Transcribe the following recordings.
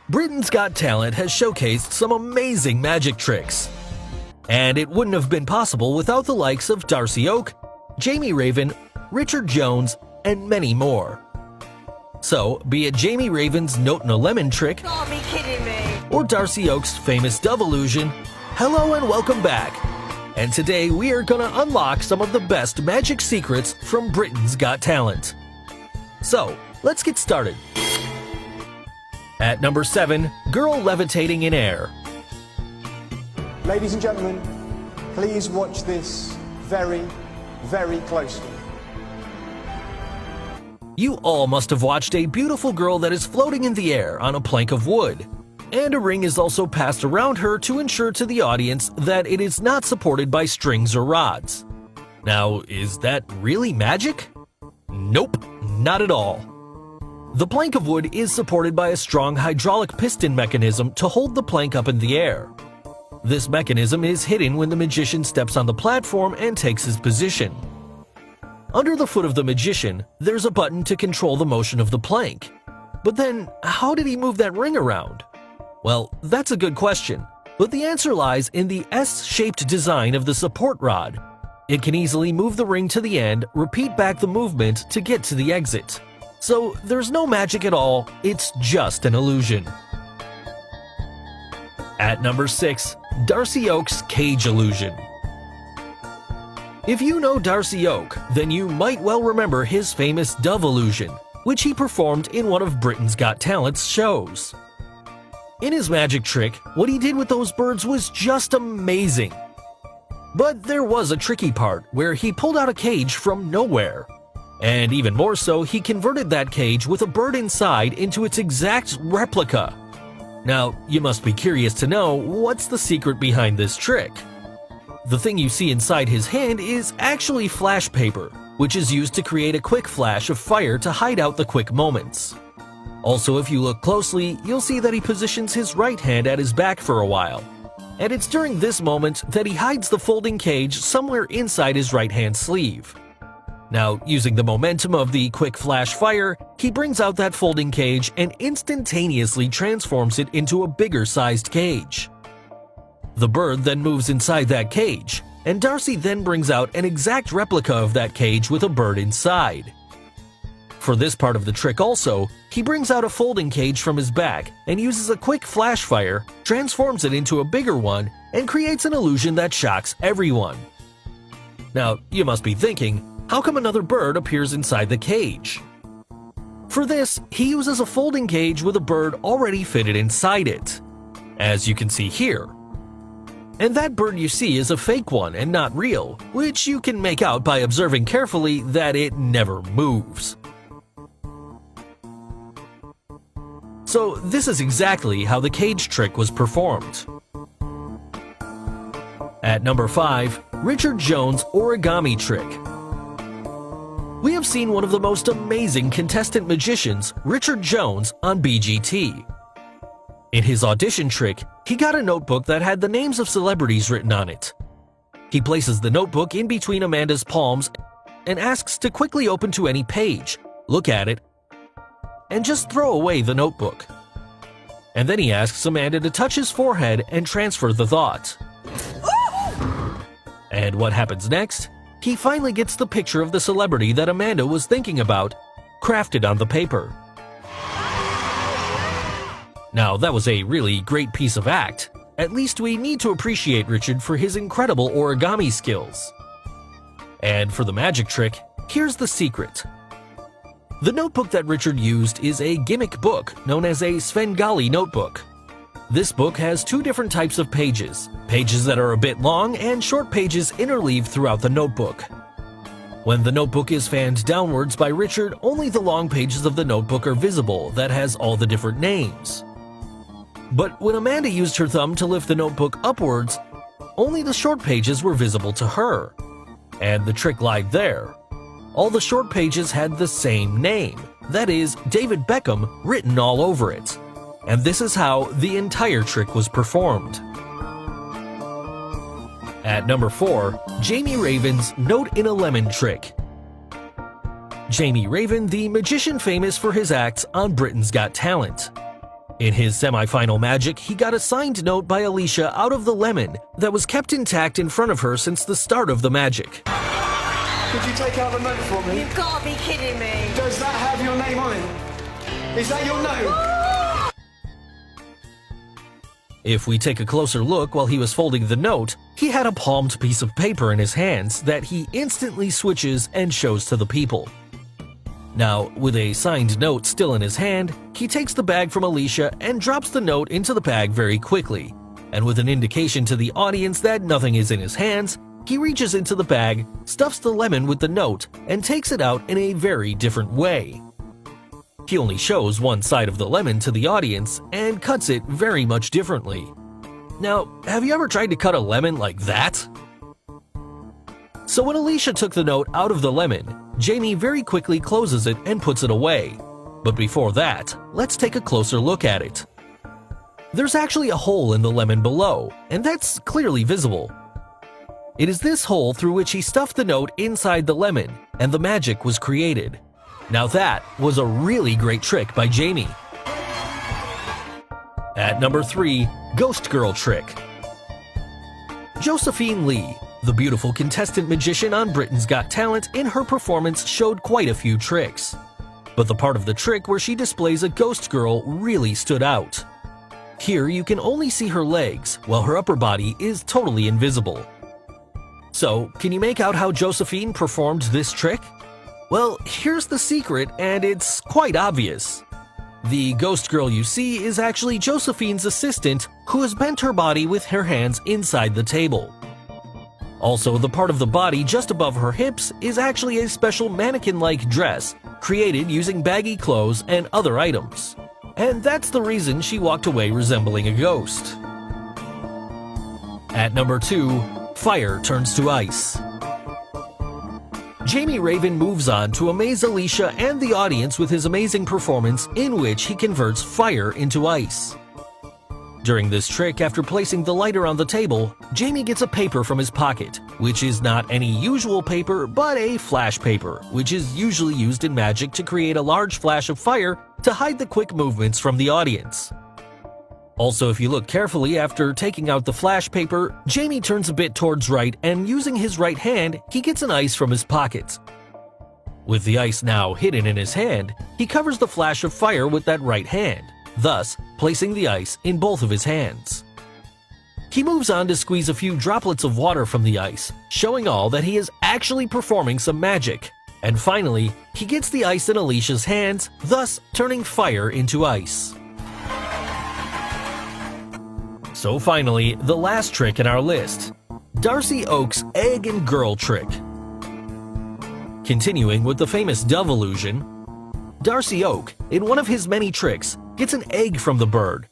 Britain's Got Talent has showcased some amazing magic tricks. And it wouldn't have been possible without the likes of Darcy Oak, Jamie Raven, Richard Jones, and many more. So, be it Jamie Raven's Note in a Lemon trick, Can't be kidding me. or Darcy Oak's famous Dove illusion, hello and welcome back. And today we are gonna unlock some of the best magic secrets from Britain's Got Talent. So, let's get started. At number 7, Girl Levitating in Air. Ladies and gentlemen, please watch this very, very closely. You all must have watched a beautiful girl that is floating in the air on a plank of wood, and a ring is also passed around her to ensure to the audience that it is not supported by strings or rods. Now, is that really magic? Nope, not at all. The plank of wood is supported by a strong hydraulic piston mechanism to hold the plank up in the air. This mechanism is hidden when the magician steps on the platform and takes his position. Under the foot of the magician, there's a button to control the motion of the plank. But then, how did he move that ring around? Well, that's a good question, but the answer lies in the S-shaped design of the support rod. It can easily move the ring to the end, repeat back the movement to get to the exit. So there's no magic at all, it's just an illusion. At number 6, Darcy Oak's Cage Illusion. If you know Darcy Oak, then you might well remember his famous Dove illusion, which he performed in one of Britain's Got Talent's shows. In his magic trick, what he did with those birds was just amazing. But there was a tricky part where he pulled out a cage from nowhere. And even more so, he converted that cage with a bird inside into its exact replica. Now, you must be curious to know what's the secret behind this trick. The thing you see inside his hand is actually flash paper, which is used to create a quick flash of fire to hide out the quick moments. Also, if you look closely, you'll see that he positions his right hand at his back for a while. And it's during this moment that he hides the folding cage somewhere inside his right hand sleeve. Now, using the momentum of the quick flash fire, he brings out that folding cage and instantaneously transforms it into a bigger sized cage. The bird then moves inside that cage, and Darcy then brings out an exact replica of that cage with a bird inside. For this part of the trick also, he brings out a folding cage from his back and uses a quick flash fire, transforms it into a bigger one, and creates an illusion that shocks everyone. Now, you must be thinking, how come another bird appears inside the cage? For this, he uses a folding cage with a bird already fitted inside it, as you can see here. And that bird you see is a fake one and not real, which you can make out by observing carefully that it never moves. So this is exactly how the cage trick was performed. At number 5, Richard Jones' Origami Trick. We have seen one of the most amazing contestant magicians, Richard Jones, on BGT. In his audition trick, he got a notebook that had the names of celebrities written on it. He places the notebook in between Amanda's palms and asks to quickly open to any page, look at it, and just throw away the notebook. And then he asks Amanda to touch his forehead and transfer the thought. And what happens next? He finally gets the picture of the celebrity that Amanda was thinking about, crafted on the paper. Now, that was a really great piece of act. At least we need to appreciate Richard for his incredible origami skills. And for the magic trick, here's the secret. The notebook that Richard used is a gimmick book known as a Svengali notebook. This book has 2 different types of pages that are a bit long and short pages interleaved throughout the notebook. When the notebook is fanned downwards by Richard, only the long pages of the notebook are visible that has all the different names. But when Amanda used her thumb to lift the notebook upwards, only the short pages were visible to her. And the trick lied there. All the short pages had the same name, that is, David Beckham, written all over it. And this is how the entire trick was performed. At number 4, Jamie Raven's Note in a Lemon Trick. Jamie Raven, the magician famous for his acts on Britain's Got Talent. In his semi-final magic, he got a signed note by Alicia out of the lemon that was kept intact in front of her since the start of the magic. Could you take out the note for me? You've got to be kidding me. Does that have your name on it? Is that your note? If we take a closer look while he was folding the note, he had a palmed piece of paper in his hands that he instantly switches and shows to the people. Now, with a signed note still in his hand, he takes the bag from Alicia and drops the note into the bag very quickly. And with an indication to the audience that nothing is in his hands, he reaches into the bag, stuffs the lemon with the note, and takes it out in a very different way. He only shows one side of the lemon to the audience and cuts it very much differently. Now, have you ever tried to cut a lemon like that? So when Alicia took the note out of the lemon, Jamie very quickly closes it and puts it away. But before that, let's take a closer look at it. There's actually a hole in the lemon below, and that's clearly visible. It is this hole through which he stuffed the note inside the lemon, and the magic was created. Now that was a really great trick by Jamie. At number 3, Ghost Girl Trick. Josephine Lee, the beautiful contestant magician on Britain's Got Talent, in her performance showed quite a few tricks. But the part of the trick where she displays a ghost girl really stood out. Here you can only see her legs, while her upper body is totally invisible. So, can you make out how Josephine performed this trick? Well, here's the secret, and it's quite obvious. The ghost girl you see is actually Josephine's assistant, who has bent her body with her hands inside the table. Also, the part of the body just above her hips is actually a special mannequin-like dress, created using baggy clothes and other items. And that's the reason she walked away resembling a ghost. At number 2, Fire Turns to Ice. Jamie Raven moves on to amaze Alicia and the audience with his amazing performance in which he converts fire into ice. During this trick, after placing the lighter on the table, Jamie gets a paper from his pocket, which is not any usual paper but a flash paper, which is usually used in magic to create a large flash of fire to hide the quick movements from the audience. Also, if you look carefully after taking out the flash paper, Jamie turns a bit towards right and using his right hand, he gets an ice from his pocket. With the ice now hidden in his hand, he covers the flash of fire with that right hand, thus placing the ice in both of his hands. He moves on to squeeze a few droplets of water from the ice, showing all that he is actually performing some magic. And finally, he gets the ice in Alicia's hands, thus turning fire into ice. So finally, the last trick in our list, Darcy Oak's Egg and Girl Trick. Continuing with the famous dove illusion, Darcy Oak, in one of his many tricks, gets an egg from the bird.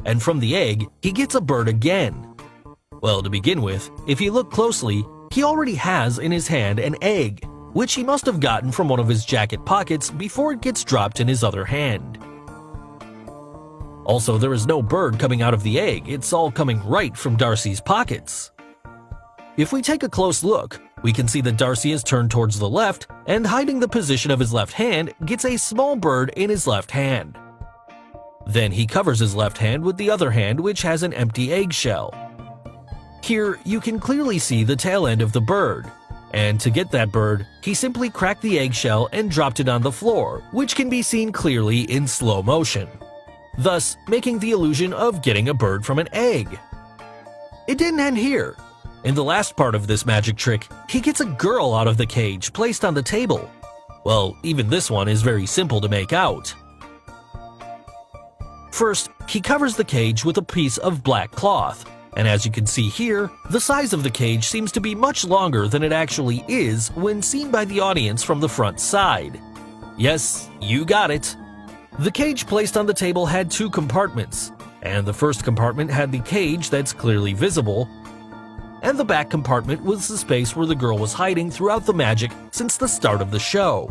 And from the egg, he gets a bird again. Well, to begin with, if you look closely, he already has in his hand an egg, which he must have gotten from one of his jacket pockets before it gets dropped in his other hand. Also, there is no bird coming out of the egg, it's all coming right from Darcy's pockets. If we take a close look, we can see that Darcy is turned towards the left and hiding the position of his left hand gets a small bird in his left hand. Then he covers his left hand with the other hand which has an empty eggshell. Here you can clearly see the tail end of the bird, and to get that bird, he simply cracked the eggshell and dropped it on the floor, which can be seen clearly in slow motion, thus making the illusion of getting a bird from an egg. It didn't end here. In the last part of this magic trick, he gets a girl out of the cage placed on the table. Well, even this one is very simple to make out. First, he covers the cage with a piece of black cloth, and as you can see here, the size of the cage seems to be much longer than it actually is when seen by the audience from the front side. Yes, you got it. The cage placed on the table had 2 compartments, and the first compartment had the cage that's clearly visible, and the back compartment was the space where the girl was hiding throughout the magic since the start of the show.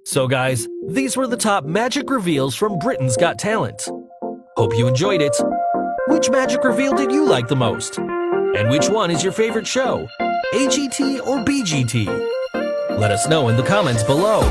So guys, these were the top magic reveals from Britain's Got Talent. Hope you enjoyed it. Which magic reveal did you like the most? And which one is your favorite show? AGT or BGT? Let us know in the comments below.